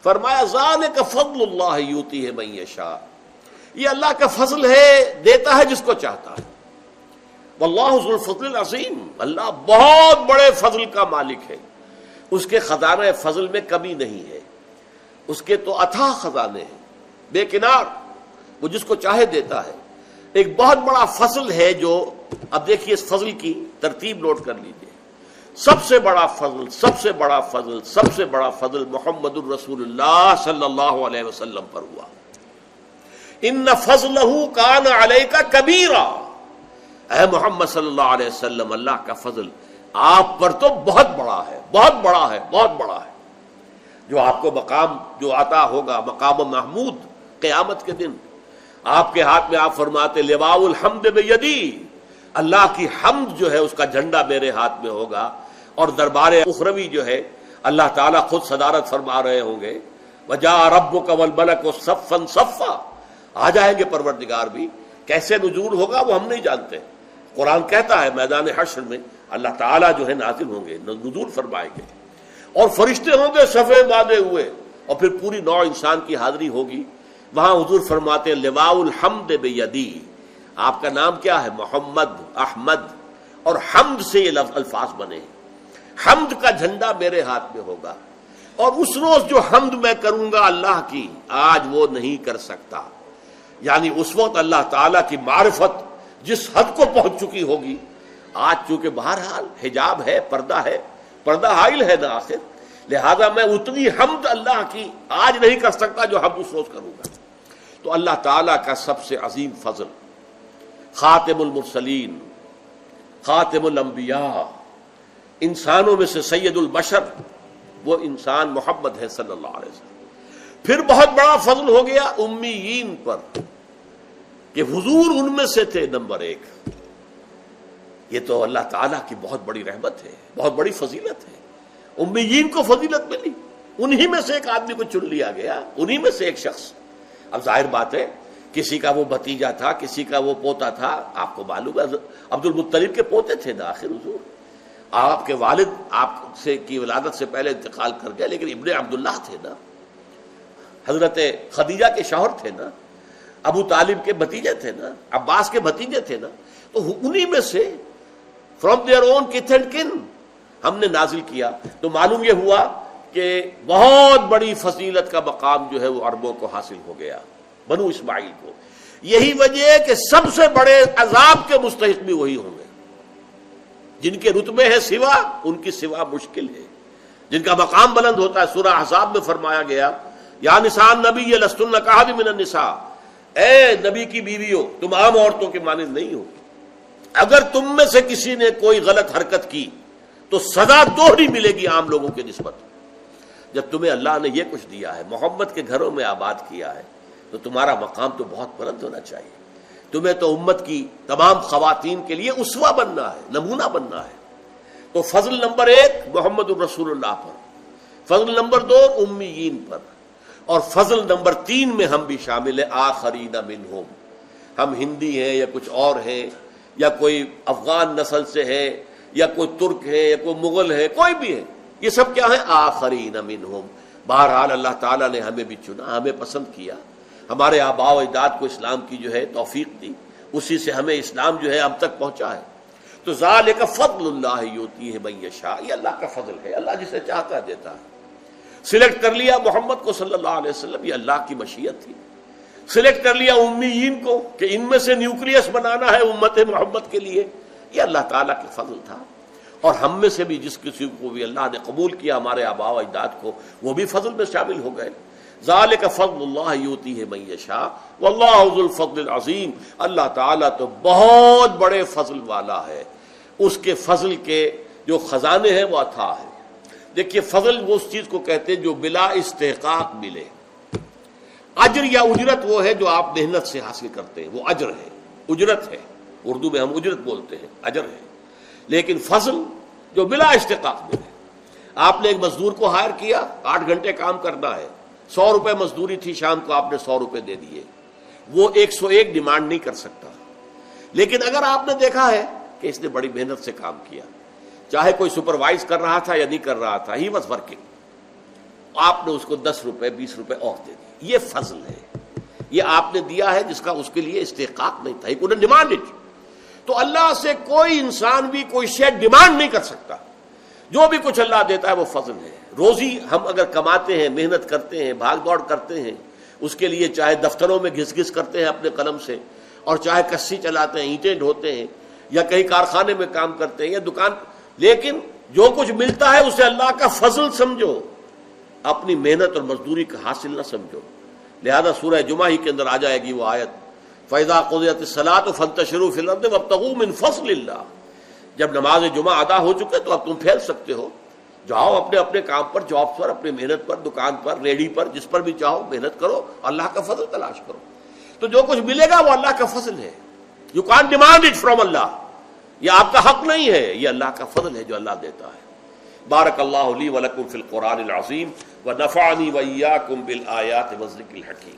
فرمایا ذالک فضل اللہ یؤتیہ من یشاء، یہ اللہ کا فضل ہے، دیتا ہے جس کو چاہتا ہے۔ واللہ ذو الفضل العظیم، اللہ بہت بڑے فضل کا مالک ہے، اس کے خزانہ فضل میں کمی نہیں ہے، اس کے تو اتھاہ خزانے ہیں بے کنار، وہ جس کو چاہے دیتا ہے۔ ایک بہت بڑا فضل ہے جو، اب دیکھیے اس فضل کی ترتیب نوٹ کر لیجیے۔ سب سے بڑا فضل، سب سے بڑا فضل، سب سے بڑا فضل محمد الرسول اللہ صلی اللہ علیہ وسلم پر ہوا۔ ان فضلہ کان علیک کبیرا، اے محمد صلی اللہ علیہ وسلم، اللہ کا فضل آپ پر تو بہت بڑا ہے، بہت بڑا ہے، بہت بڑا ہے۔ جو آپ کو مقام جو عطا ہوگا، مقام محمود قیامت کے دن، آپ کے ہاتھ میں آپ فرماتے لواء الحمد بیدی، اللہ کی حمد جو ہے اس کا جھنڈا میرے ہاتھ میں ہوگا، اور دربار اخروی جو ہے اللہ تعالیٰ خود صدارت فرما رہے ہوں گے، وجاء ربک والملک صفا صفا، آ جائیں گے پروردگار بھی، کیسے نزول ہوگا وہ ہم نہیں جانتے، قرآن کہتا ہے میدان حشر میں اللہ تعالیٰ جو ہے نازل ہوں گے، نزول فرمائیں گے، اور فرشتے ہوں گے صفے باندھے ہوئے، اور پھر پوری نوع انسان کی حاضری ہوگی۔ وہاں حضور فرماتے ہیں لواء الحمد بیدی، آپ کا نام کیا ہے؟ محمد، احمد، اور حمد سے یہ الفاظ بنے ہیں، حمد کا جھنڈا میرے ہاتھ میں ہوگا، اور اس روز جو حمد میں کروں گا اللہ کی، آج وہ نہیں کر سکتا۔ یعنی اس وقت اللہ تعالیٰ کی معرفت جس حد کو پہنچ چکی ہوگی، آج چونکہ بہرحال حجاب ہے، پردہ حائل ہے نا آخر، لہذا میں اتنی حمد اللہ کی آج نہیں کر سکتا جو حمد اس روز کروں گا۔ تو اللہ تعالیٰ کا سب سے عظیم فضل، خاتم المرسلین، خاتم الانبیاء، انسانوں میں سے سید البشر، وہ انسان محمد ہے صلی اللہ علیہ وسلم۔ پھر بہت بڑا فضل ہو گیا امیین پر، کہ حضور ان میں سے تھے نمبر ایک۔ یہ تو اللہ تعالیٰ کی بہت بڑی رحمت ہے، بہت بڑی فضیلت ہے، امیین کو فضیلت ملی، انہی میں سے ایک آدمی کو چن لیا گیا، انہی میں سے ایک شخص۔ اب ظاہر بات ہے کسی کا وہ بھتیجا تھا، کسی کا وہ پوتا تھا، آپ کو معلوم ہے عبد المطلب کے پوتے تھے نا آخر حضور، آپ کے والد آپ سے کی ولادت سے پہلے انتقال کر گئے، لیکن ابن عبداللہ تھے نا، حضرت خدیجہ کے شوہر تھے نا، ابو طالب کے بھتیجے تھے نا، عباس کے بھتیجے تھے نا، تو انہی میں سے فرام دیئر اون کتھ اینڈ کن ہم نے نازل کیا۔ تو معلوم یہ ہوا کہ بہت بڑی فضیلت کا مقام جو ہے وہ عربوں کو حاصل ہو گیا، بنو اسماعیل کو۔ یہی وجہ ہے کہ سب سے بڑے عذاب کے مستحق بھی وہی ہوں گے، جن کے رتبے ہے سوا، ان کی سوا مشکل ہے، جن کا مقام بلند ہوتا ہے۔ سورہ احزاب میں فرمایا گیا یا نساء النبی لستن کاحد من النساء، اے نبی کی بیویوں تم عام عورتوں کے مانند نہیں ہو، اگر تم میں سے کسی نے کوئی غلط حرکت کی تو سزا دوہری ملے گی عام لوگوں کے نسبت۔ جب تمہیں اللہ نے یہ کچھ دیا ہے، محمد کے گھروں میں آباد کیا ہے، تو تمہارا مقام تو بہت بلند ہونا چاہیے، تمہیں تو امت کی تمام خواتین کے لیے اسوہ بننا ہے، نمونہ بننا ہے۔ تو فضل نمبر ایک محمد الرسول اللہ پر، فضل نمبر دو امیین پر، اور فضل نمبر تین میں ہم بھی شامل ہیں، آخرین منہم، ہم ہندی ہیں یا کچھ اور ہیں، یا کوئی افغان نسل سے ہے، یا کوئی ترک ہے، یا کوئی مغل ہے، کوئی بھی ہے، یہ سب کیا ہے؟ آخرین منہم۔ بہرحال اللہ تعالیٰ نے ہمیں بھی چنا، ہمیں پسند کیا، ہمارے آباء و اجداد کو اسلام کی جو ہے توفیق دی، اسی سے ہمیں اسلام جو ہے ہم تک پہنچا ہے۔ تو ذالک فضل اللہ یؤتیہ من یشاء، یہ اللہ کا فضل ہے، اللہ جسے چاہتا ہے دیتا ہے۔ سلیکٹ کر لیا محمد کو صلی اللہ علیہ وسلم، یہ اللہ کی مشیت تھی۔ سلیکٹ کر لیا امیین کو کہ ان میں سے نیوکلیس بنانا ہے امت محمد کے لیے، یہ اللہ تعالیٰ کا فضل تھا۔ اور ہم میں سے بھی جس کسی کو بھی اللہ نے قبول کیا، ہمارے آباء و اجداد کو، وہ بھی فضل میں شامل ہو گئے۔ ذالک فضل اللہ یؤتیہ من یشاء واللہ ذو الفضل العظیم، اللہ تعالیٰ تو بہت بڑے فضل والا ہے، اس کے فضل کے جو خزانے ہیں وہ اتھاہ ہیں۔ دیکھیے فضل وہ اس چیز کو کہتے ہیں جو بلا استحقاق ملے، اجر یا اجرت وہ ہے جو آپ محنت سے حاصل کرتے ہیں، وہ اجر ہے، اجرت ہے، اردو میں ہم اجرت بولتے ہیں، اجر ہے۔ لیکن فضل جو بلا استحقاق ملے، آپ نے ایک مزدور کو ہائر کیا، 8 گھنٹے کام کرنا ہے، 100 روپے مزدوری تھی، شام کو آپ نے 100 روپے دے دیے، وہ 101 ڈیمانڈ نہیں کر سکتا۔ لیکن اگر آپ نے دیکھا ہے کہ اس نے بڑی محنت سے کام کیا، چاہے کوئی سپروائز کر رہا تھا یا نہیں کر رہا تھا، ہی واز ورکنگ، آپ نے اس کو 10 روپے 20 روپے اور دے دی. یہ فضل ہے, یہ آپ نے دیا ہے جس کا اس کے لیے استحقاق نہیں تھا. کوئی ڈیمانڈ اٹ. تو اللہ سے کوئی انسان بھی کوئی شے ڈیمانڈ نہیں کر سکتا. جو بھی کچھ اللہ دیتا ہے وہ فضل ہے. روزی ہم اگر کماتے ہیں, محنت کرتے ہیں, بھاگ دوڑ کرتے ہیں, اس کے لیے چاہے دفتروں میں گھس گھس کرتے ہیں اپنے قلم سے, اور چاہے کسی چلاتے ہیں, اینٹیں ڈھوتے ہیں, یا کہیں کارخانے میں کام کرتے ہیں یا دکان, لیکن جو کچھ ملتا ہے اسے اللہ کا فضل سمجھو, اپنی محنت اور مزدوری کا حاصل نہ سمجھو. لہذا سورہ جمعہ ہی کے اندر آ جائے گی وہ آیت, فَإِذَا قُضِيَتِ الصَّلَاةُ فَانتَشِرُوا فِي الْأَرْضِ وَابْتَغُوا مِنْ فَضْلِ اللَّهِ. جب نماز جمعہ ادا ہو چکے تو اب تم پھیل سکتے ہو, جاؤ اپنے اپنے کام پر, جاب پر, اپنی محنت پر, دکان پر, ریڈی پر, جس پر بھی چاہو محنت کرو, اللہ کا فضل تلاش کرو. تو جو کچھ ملے گا وہ اللہ کا فضل ہے. You can't demand it from Allah, یہ آپ کا حق نہیں ہے, یہ اللہ کا فضل ہے جو اللہ دیتا ہے. بارک اللہ لی ولکم فی القرآن العظیم ونفعنی وإیاکم بالآیات والذکر الحکیم.